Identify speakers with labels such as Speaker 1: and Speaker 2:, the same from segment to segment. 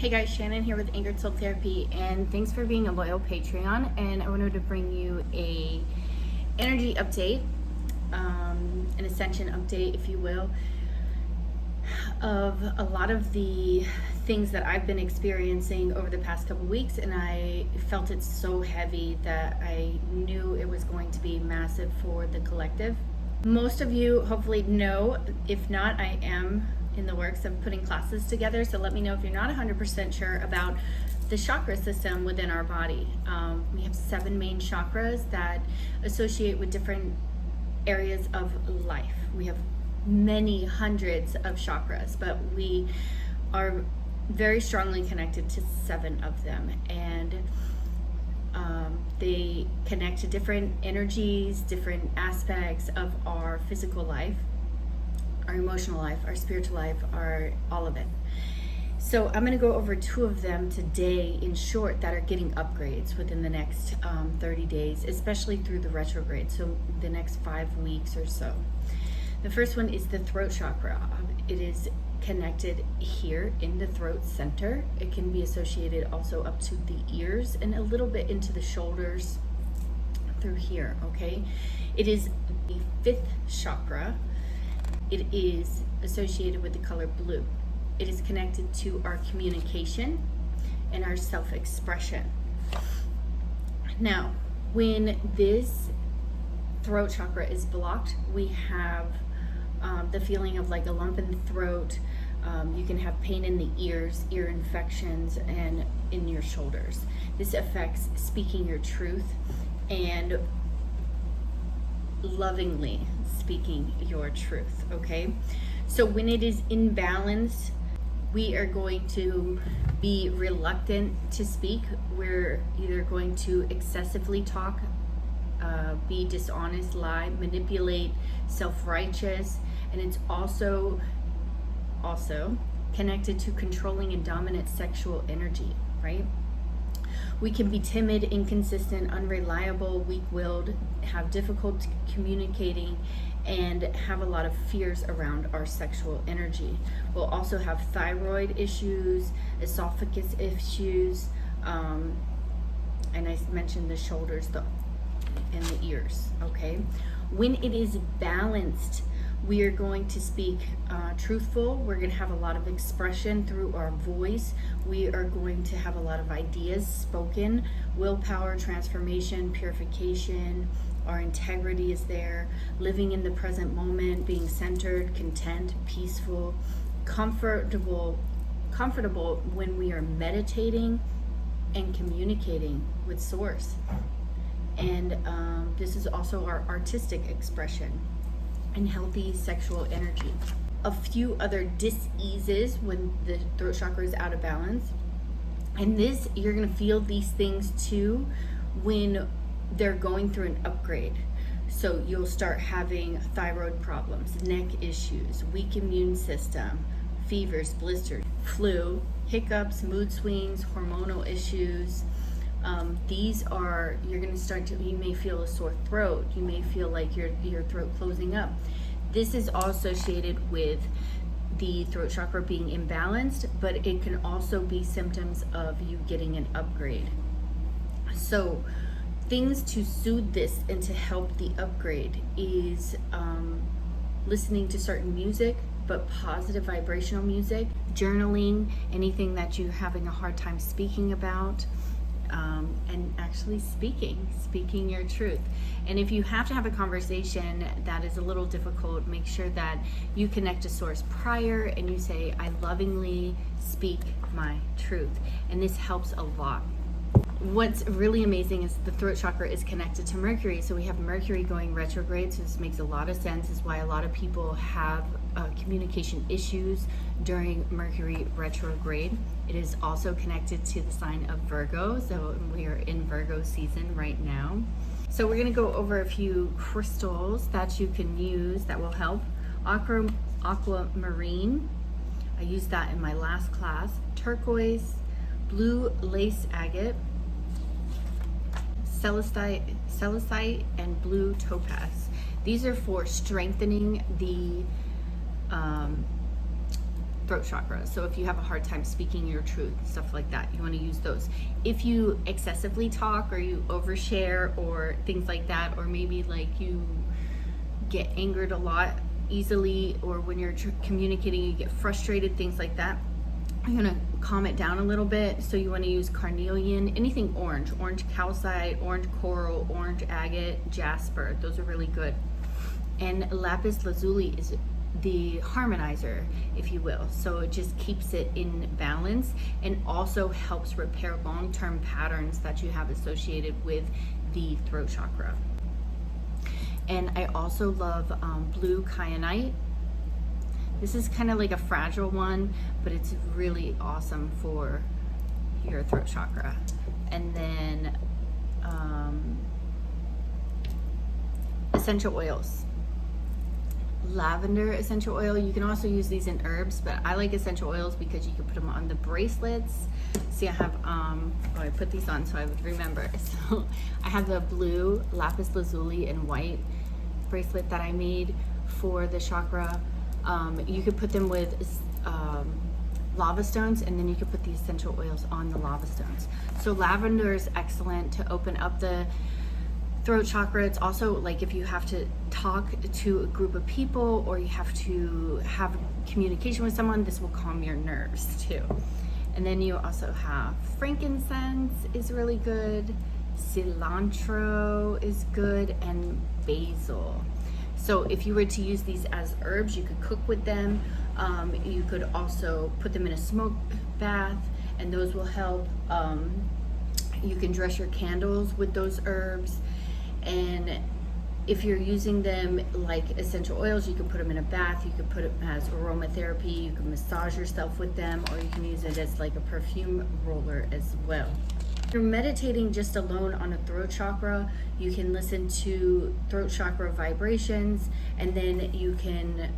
Speaker 1: Hey guys, Shannon here with Anchored Soul Therapy, and thanks for being a loyal Patreon. And I wanted to bring you a energy update, an Ascension update, if you will, of a lot of the things that I've been experiencing over the past couple weeks, and I felt it so heavy that I knew it was going to be massive for the collective. Most of you hopefully know. If not, I am in the works of putting classes together, so let me know if you're not 100% sure about the chakra system within our body. We have 7 main chakras that associate with different areas of life. We have many hundreds of chakras, but we are very strongly connected to 7 of them, and they connect to different energies, different aspects of our physical life, our emotional life, our spiritual life, all of it. So I'm going to go over 2 of them today in short that are getting upgrades within the next 30 days, especially through the retrograde, so the next 5 weeks or so. The first one is the throat chakra. It is connected here in the throat center. It can be associated also up to the ears and a little bit into the shoulders through here, okay? It is the 5th chakra. It is associated with the color blue. It is connected to our communication and our self-expression. Now, when this throat chakra is blocked, we have the feeling of like a lump in the throat. You can have pain in the ears, ear infections, and in your shoulders. This affects speaking your truth and lovingly speaking your truth, okay? So when it is imbalanced, we are going to be reluctant to speak. We're either going to excessively talk, be dishonest, lie, manipulate, self-righteous, and it's also connected to controlling and dominant sexual energy, right? We can be timid, inconsistent, unreliable, weak-willed, have difficulty communicating, and have a lot of fears around our sexual energy. We'll also have thyroid issues, esophagus issues, and I mentioned the shoulders and the ears, okay? When it is balanced, we are going to speak truthful. We're going to have a lot of expression through our voice. We are going to have a lot of ideas spoken, willpower, transformation, purification. Our integrity is there, living in the present moment, being centered, content, peaceful, comfortable when we are meditating and communicating with Source. And this is also our artistic expression and healthy sexual energy. A few other dis-eases when the throat chakra is out of balance. And this, you're gonna feel these things too when they're going through an upgrade. So you'll start having thyroid problems, neck issues, weak immune system, fevers, blisters, flu, hiccups, mood swings, hormonal issues. These are, you may feel a sore throat. You may feel like your throat closing up. This is all associated with the throat chakra being imbalanced, but it can also be symptoms of you getting an upgrade. So things to soothe this and to help the upgrade is listening to certain music, but positive vibrational music, journaling, anything that you're having a hard time speaking about, and actually speaking your truth. And if you have to have a conversation that is a little difficult, make sure that you connect to Source prior and you say, I lovingly speak my truth. And this helps a lot. What's really amazing is the throat chakra is connected to Mercury. So we have Mercury going retrograde. So this makes a lot of sense. This is why a lot of people have communication issues during Mercury retrograde. It is also connected to the sign of Virgo. So we are in Virgo season right now. So we're going to go over a few crystals that you can use that will help. Aquamarine. I used that in my last class. Turquoise, blue lace agate, celestite, and blue topaz. These are for strengthening the throat chakra. So if you have a hard time speaking your truth, stuff like that, you want to use those. If you excessively talk or you overshare or things like that, or maybe like you get angered a lot easily, or when you're communicating you get frustrated, things like that, I'm gonna calm it down a little bit. So you want to use carnelian, anything orange calcite, orange coral, orange agate, jasper. Those are really good. And lapis lazuli is the harmonizer, if you will. So it just keeps it in balance and also helps repair long-term patterns that you have associated with the throat chakra. And I also love blue kyanite. This is kind of like a fragile one, but it's really awesome for your throat chakra. And then essential oils. Lavender essential oil. You can also use these in herbs, but I like essential oils because you can put them on the bracelets. See, I have I put these on so I would remember. So I have the blue lapis lazuli and white bracelet that I made for the chakra. You could put them with lava stones, and then you could put the essential oils on the lava stones. So lavender is excellent to open up the throat chakra. It's also like if you have to talk to a group of people or you have to have communication with someone, this will calm your nerves too. And then you also have frankincense is really good, cilantro is good, and basil. So if you were to use these as herbs, you could cook with them. You could also put them in a smoke bath, and those will help. You can dress your candles with those herbs. And if you're using them like essential oils, you can put them in a bath, you could put it as aromatherapy, you can massage yourself with them, or you can use it as like a perfume roller as well. If you're meditating just alone on a throat chakra, you can listen to throat chakra vibrations, and then you can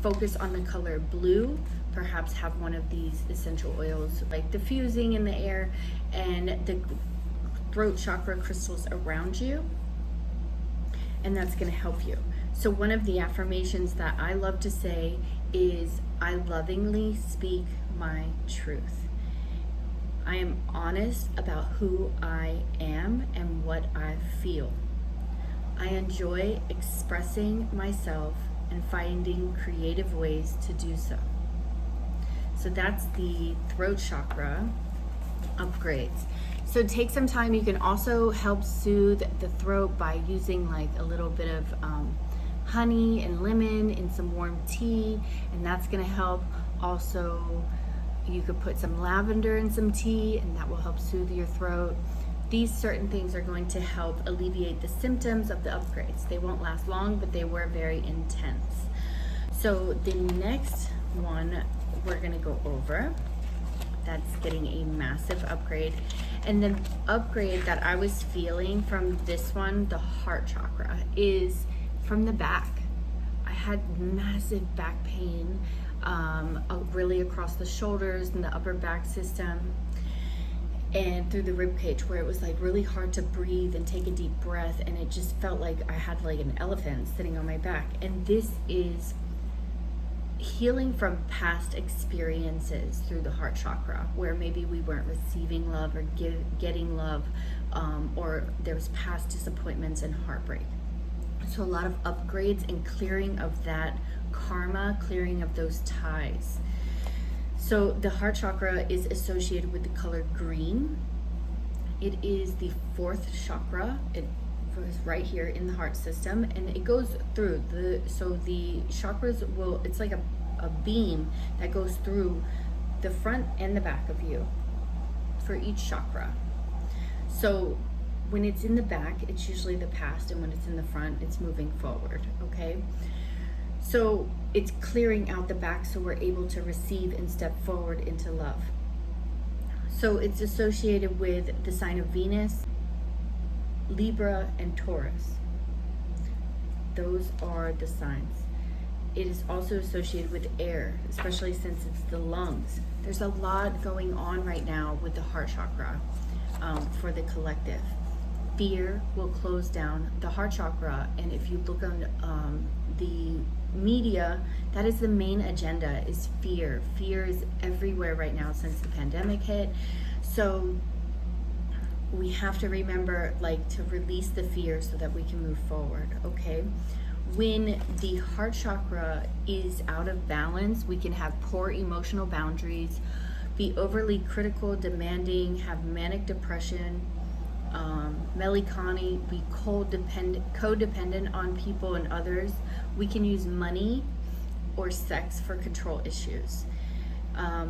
Speaker 1: focus on the color blue, perhaps have one of these essential oils like diffusing in the air, and the throat chakra crystals around you, and that's going to help you. So one of the affirmations that I love to say is, I lovingly speak my truth. I am honest about who I am and what I feel. I enjoy expressing myself and finding creative ways to do so. So that's the throat chakra upgrades. So take some time. You can also help soothe the throat by using like a little bit of honey and lemon in some warm tea, and that's going to help. Also, you could put some lavender in some tea, and that will help soothe your throat. These certain things are going to help alleviate the symptoms of the upgrades. They won't last long, but they were very intense. So the next one we're going to go over, that's getting a massive upgrade. And the upgrade that I was feeling from this one, the heart chakra, is from the back. I had massive back pain, really across the shoulders and the upper back system and through the rib cage, where it was like really hard to breathe and take a deep breath, and it just felt like I had like an elephant sitting on my back. And this is healing from past experiences through the heart chakra, where maybe we weren't receiving love or getting love, or there was past disappointments and heartbreak. So a lot of upgrades and clearing of that karma, clearing of those ties. So the heart chakra is associated with the color green. It is the fourth chakra. It is right here in the heart system, and it goes through so the chakras it's like a beam that goes through the front and the back of you for each chakra. So when it's in the back, it's usually the past, and when it's in the front, it's moving forward. Okay, so it's clearing out the back so we're able to receive and step forward into love. So it's associated with the sign of Venus, Libra, and Taurus. Those are the signs. It is also associated with air, especially since it's the lungs. There's a lot going on right now with the heart chakra for the collective. Fear will close down the heart chakra, and if you look on the media, that is the main agenda, is fear. Fear is everywhere right now since the pandemic hit. So we have to remember, like, to release the fear so that we can move forward, okay? When the heart chakra is out of balance, we can have poor emotional boundaries, be overly critical, demanding, have manic depression, melancholy, be codependent on people and others. We can use money or sex for control issues.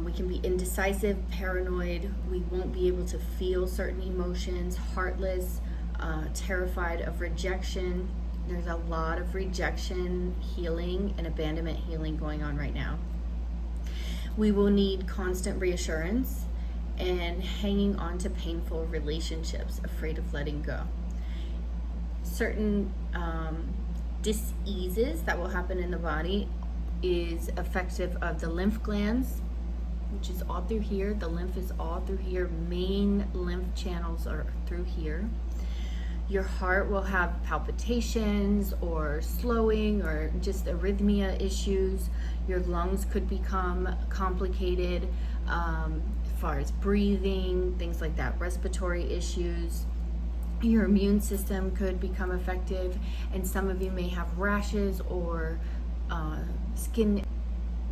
Speaker 1: We can be indecisive, paranoid. We won't be able to feel certain emotions, heartless, terrified of rejection. There's a lot of rejection healing and abandonment healing going on right now. We will need constant reassurance and hanging on to painful relationships, afraid of letting go. Certain diseases that will happen in the body is affective of the lymph glands, which is all through here. The lymph is all through here. Main lymph channels are through here. Your heart will have palpitations or slowing or just arrhythmia issues. Your lungs could become complicated as far as breathing, things like that, respiratory issues. Your immune system could become affected, and some of you may have rashes or skin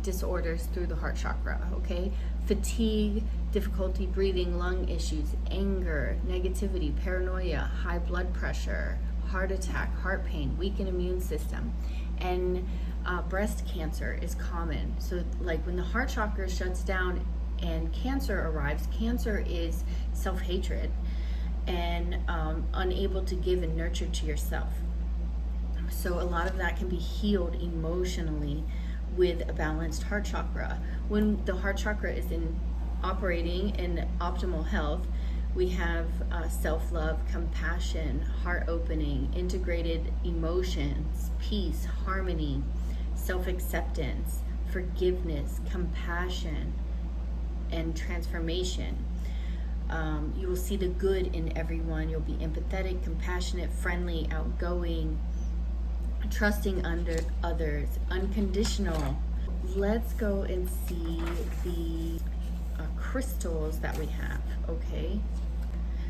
Speaker 1: disorders through the heart chakra, okay? Fatigue, difficulty breathing, lung issues, anger, negativity, paranoia, high blood pressure, heart attack, heart pain, weakened immune system, and breast cancer is common. So like when the heart chakra shuts down and cancer arrives, cancer is self-hatred and unable to give and nurture to yourself. So a lot of that can be healed emotionally with a balanced heart chakra. When the heart chakra is operating in optimal health, we have self-love, compassion, heart opening, integrated emotions, peace, harmony, self-acceptance, forgiveness, compassion, and transformation. You will see the good in everyone. You'll be empathetic, compassionate, friendly, outgoing, trusting under others, unconditional. Let's go and see the crystals that we have, okay?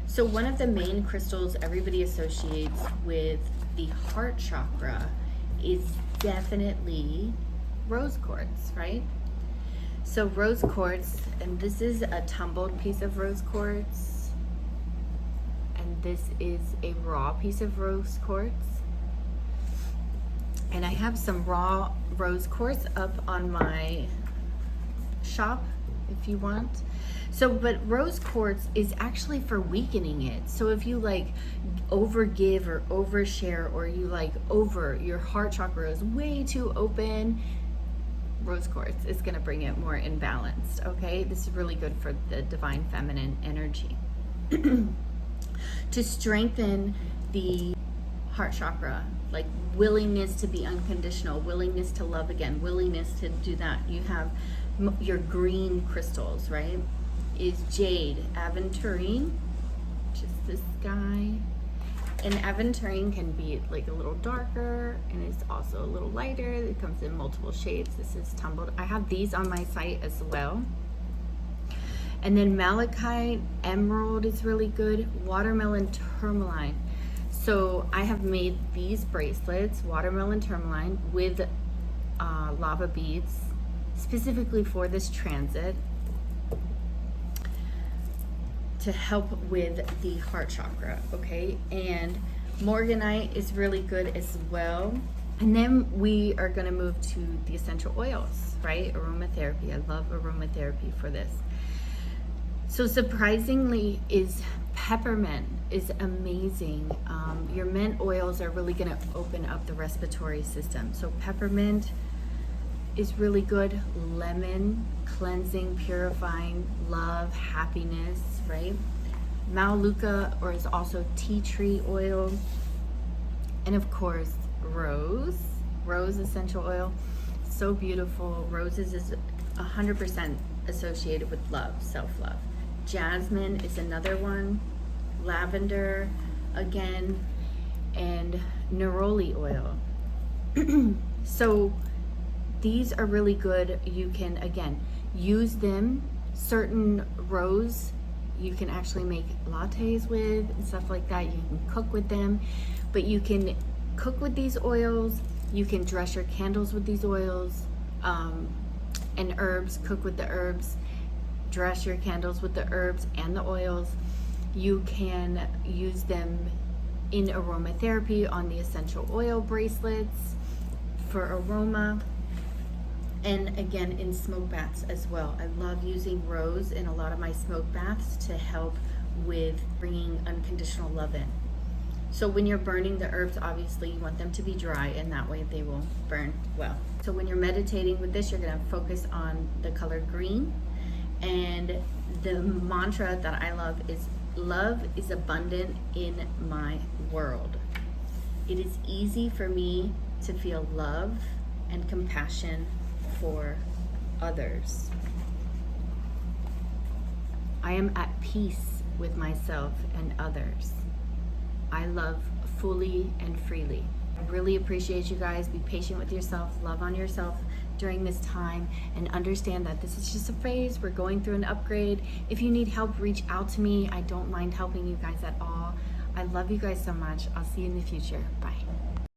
Speaker 1: So one of the main crystals everybody associates with the heart chakra is definitely rose quartz, right? So rose quartz, and this is a tumbled piece of rose quartz, and this is a raw piece of rose quartz. And I have some raw rose quartz up on my shop if you want. So, but rose quartz is actually for weakening it. So if you like overgive or overshare, or you like your heart chakra is way too open, rose quartz is going to bring it more in balance. Okay, this is really good for the divine feminine energy. To strengthen the heart chakra, like willingness to be unconditional, willingness to love again, willingness to do that. You have your green crystals, right? Is jade, aventurine, just this guy. And aventurine can be like a little darker, and it's also a little lighter. It comes in multiple shades. This is tumbled. I have these on my site as well. And then malachite, emerald is really good. Watermelon tourmaline. So I have made these bracelets, watermelon tourmaline, with lava beads, specifically for this transit, to help with the heart chakra, okay? And morganite is really good as well. And then we are gonna move to the essential oils, right? Aromatherapy, I love aromatherapy for this. So surprisingly is peppermint is amazing. Your mint oils are really gonna open up the respiratory system. So peppermint is really good. Lemon, cleansing, purifying, love, happiness, right? Maluka, or is also tea tree oil. And of course, rose essential oil. So beautiful. Roses is 100% associated with love, self-love. Jasmine is another one. Lavender, again, and neroli oil. So these are really good. You can, again, use them. Certain rose you can actually make lattes with and stuff like that. You can cook with them, but you can cook with these oils. You can dress your candles with these oils, and herbs. Cook with the herbs, dress your candles with the herbs and the oils. You can use them in aromatherapy on the essential oil bracelets for aroma, and again in smoke baths as well. I love using rose in a lot of my smoke baths to help with bringing unconditional love in. So when you're burning the herbs, obviously you want them to be dry, and that way they will burn well. So when you're meditating with this, you're going to focus on the color green, and the mantra that I love is abundant in my world. It is easy for me to feel love and compassion for others. I am at peace with myself and others. I love fully and freely. I really appreciate you guys. Be patient with yourself, love on yourself during this time, and understand that this is just a phase. We're going through an upgrade. If you need help, reach out to me. I don't mind helping you guys at all. I love you guys so much. I'll see you in the future. Bye.